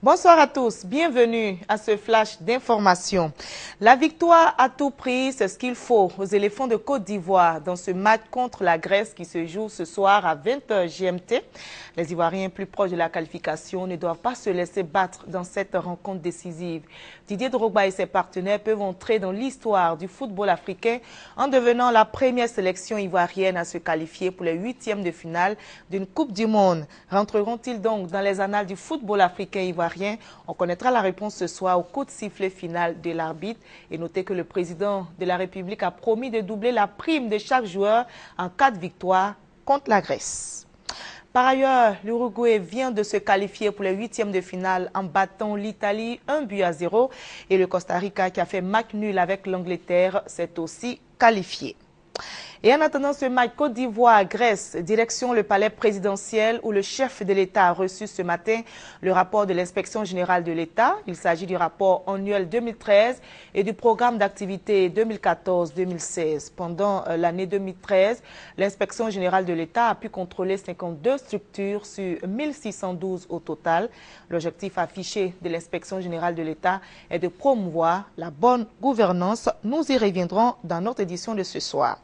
Bonsoir à tous, bienvenue à ce flash d'information. La victoire à tout prix, c'est ce qu'il faut aux éléphants de Côte d'Ivoire dans ce match contre la Grèce qui se joue ce soir à 20h GMT. Les Ivoiriens plus proches de la qualification ne doivent pas se laisser battre dans cette rencontre décisive. Didier Drogba et ses partenaires peuvent entrer dans l'histoire du football africain en devenant la première sélection ivoirienne à se qualifier pour les huitièmes de finale d'une Coupe du Monde. Rentreront-ils donc dans les annales du football africain ivoirien? On connaîtra la réponse ce soir au coup de sifflet final de l'arbitre. Et notez que le président de la République a promis de doubler la prime de chaque joueur en cas de victoire contre la Grèce. Par ailleurs, l'Uruguay vient de se qualifier pour les huitièmes de finale en battant l'Italie 1-0 et le Costa Rica qui a fait match nul avec l'Angleterre s'est aussi qualifié. Et en attendant ce match Côte d'Ivoire-Grèce, direction le palais présidentiel où le chef de l'État a reçu ce matin le rapport de l'inspection générale de l'État. Il s'agit du rapport annuel 2013 et du programme d'activité 2014-2016. Pendant l'année 2013, l'inspection générale de l'État a pu contrôler 52 structures sur 1612 au total. L'objectif affiché de l'inspection générale de l'État est de promouvoir la bonne gouvernance. Nous y reviendrons dans notre édition de ce soir.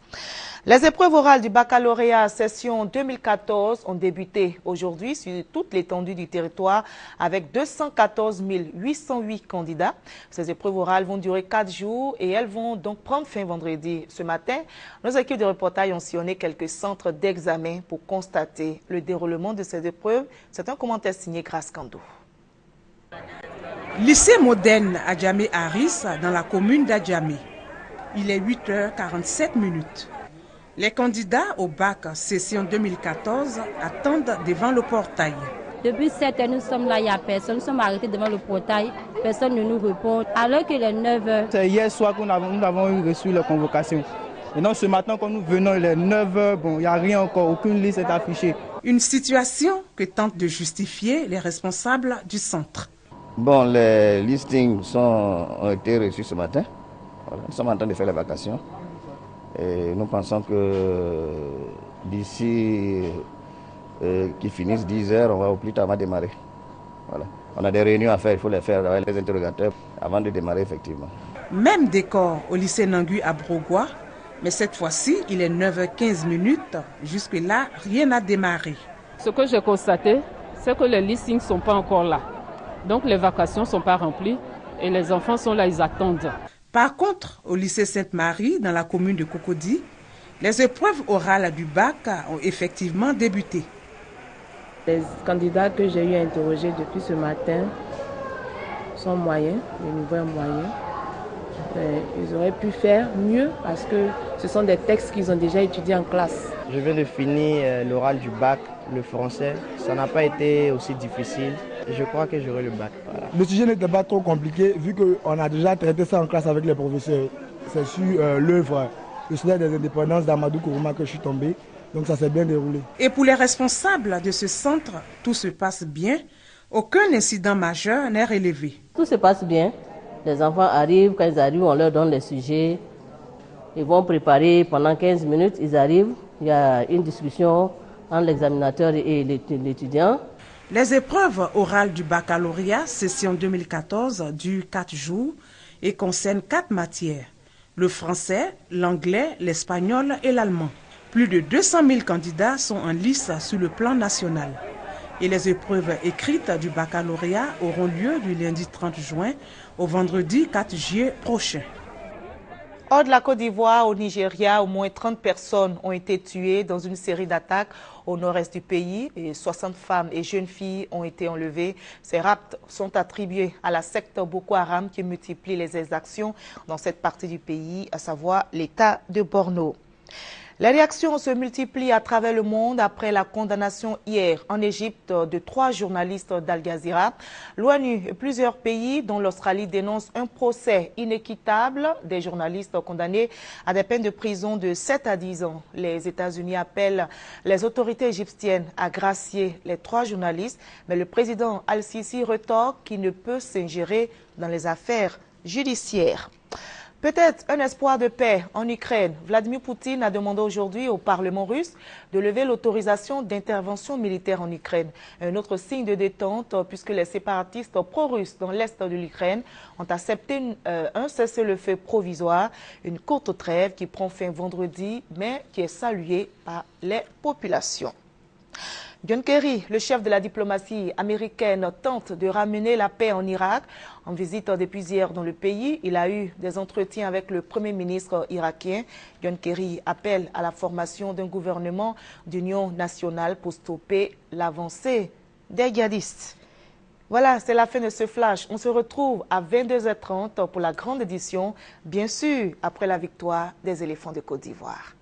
Les épreuves orales du baccalauréat session 2014 ont débuté aujourd'hui sur toute l'étendue du territoire avec 214 808 candidats. Ces épreuves orales vont durer 4 jours et elles vont donc prendre fin vendredi. Ce matin, nos équipes de reportage ont sillonné quelques centres d'examen pour constater le déroulement de ces épreuves. C'est un commentaire signé Grace Kando. Lycée moderne Adjamé Harris dans la commune d'Adjamé. Il est 8h47. Les candidats au bac session 2014 attendent devant le portail. Depuis 7 heures, nous sommes là, il n'y a personne. Nous sommes arrêtés devant le portail. Personne ne nous répond. Alors qu'il est 9 heures. C'est hier soir que nous avons reçu la convocation. Et donc ce matin, quand nous venons, il est 9 heures, il n'y a rien encore, aucune liste est affichée. Une situation que tentent de justifier les responsables du centre. Bon, les listings ont été reçus ce matin. Voilà, nous sommes en train de faire les vacations. Et nous pensons que d'ici qu'ils finissent 10 heures, on va au plus tard démarrer. Voilà. On a des réunions à faire, il faut les faire avec les interrogateurs avant de démarrer effectivement. Même décor au lycée Nangui à Brogois, mais cette fois-ci, il est 9h15. Jusque-là, rien n'a démarré. Ce que j'ai constaté, c'est que les listings ne sont pas encore là. Donc les vacations ne sont pas remplies et les enfants sont là, ils attendent. Par contre, au lycée Sainte-Marie, dans la commune de Cocody, les épreuves orales du bac ont effectivement débuté. Les candidats que j'ai eu à interroger depuis ce matin sont moyens, le niveau est moyen. Ils auraient pu faire mieux parce que ce sont des textes qu'ils ont déjà étudiés en classe. Je viens de finir l'oral du bac, le français. Ça n'a pas été aussi difficile. Je crois que j'aurai le bac. Voilà. Le sujet n'était pas trop compliqué vu qu'on a déjà traité ça en classe avec les professeurs. C'est sur l'œuvre, le soleil des indépendances d'Amadou Kourouma que je suis tombé. Donc ça s'est bien déroulé. Et pour les responsables de ce centre, tout se passe bien. Aucun incident majeur n'est relevé. Tout se passe bien. Les enfants arrivent, quand ils arrivent, on leur donne les sujets. Ils vont préparer pendant 15 minutes, ils arrivent. Il y a une discussion entre l'examinateur et l'étudiant. Les épreuves orales du baccalauréat session 2014 durent 4 jours et concernent 4 matières. Le français, l'anglais, l'espagnol et l'allemand. Plus de 200 000 candidats sont en lice sur le plan national. Et les épreuves écrites du baccalauréat auront lieu du lundi 30 juin au vendredi 4 juillet prochain. Hors de la Côte d'Ivoire, au Nigeria, au moins 30 personnes ont été tuées dans une série d'attaques au nord-est du pays et 60 femmes et jeunes filles ont été enlevées. Ces rapts sont attribués à la secte Boko Haram qui multiplie les exactions dans cette partie du pays, à savoir l'État de Borno. Les réactions se multiplient à travers le monde après la condamnation hier en Égypte de 3 journalistes d'Al Jazeera. L'ONU et plusieurs pays, dont l'Australie, dénoncent un procès inéquitable des journalistes condamnés à des peines de prison de 7 à 10 ans. Les États-Unis appellent les autorités égyptiennes à gracier les 3 journalistes, mais le président Al-Sisi retorque qu'il ne peut s'ingérer dans les affaires judiciaires. Peut-être un espoir de paix en Ukraine. Vladimir Poutine a demandé aujourd'hui au Parlement russe de lever l'autorisation d'intervention militaire en Ukraine. Un autre signe de détente puisque les séparatistes pro-russes dans l'est de l'Ukraine ont accepté un cessez-le-feu provisoire, une courte trêve qui prend fin vendredi mais qui est saluée par les populations. John Kerry, le chef de la diplomatie américaine, tente de ramener la paix en Irak. En visite depuis hier dans le pays, il a eu des entretiens avec le Premier ministre irakien. John Kerry appelle à la formation d'un gouvernement d'union nationale pour stopper l'avancée des djihadistes. Voilà, c'est la fin de ce flash. On se retrouve à 22h30 pour la grande édition, bien sûr, après la victoire des éléphants de Côte d'Ivoire.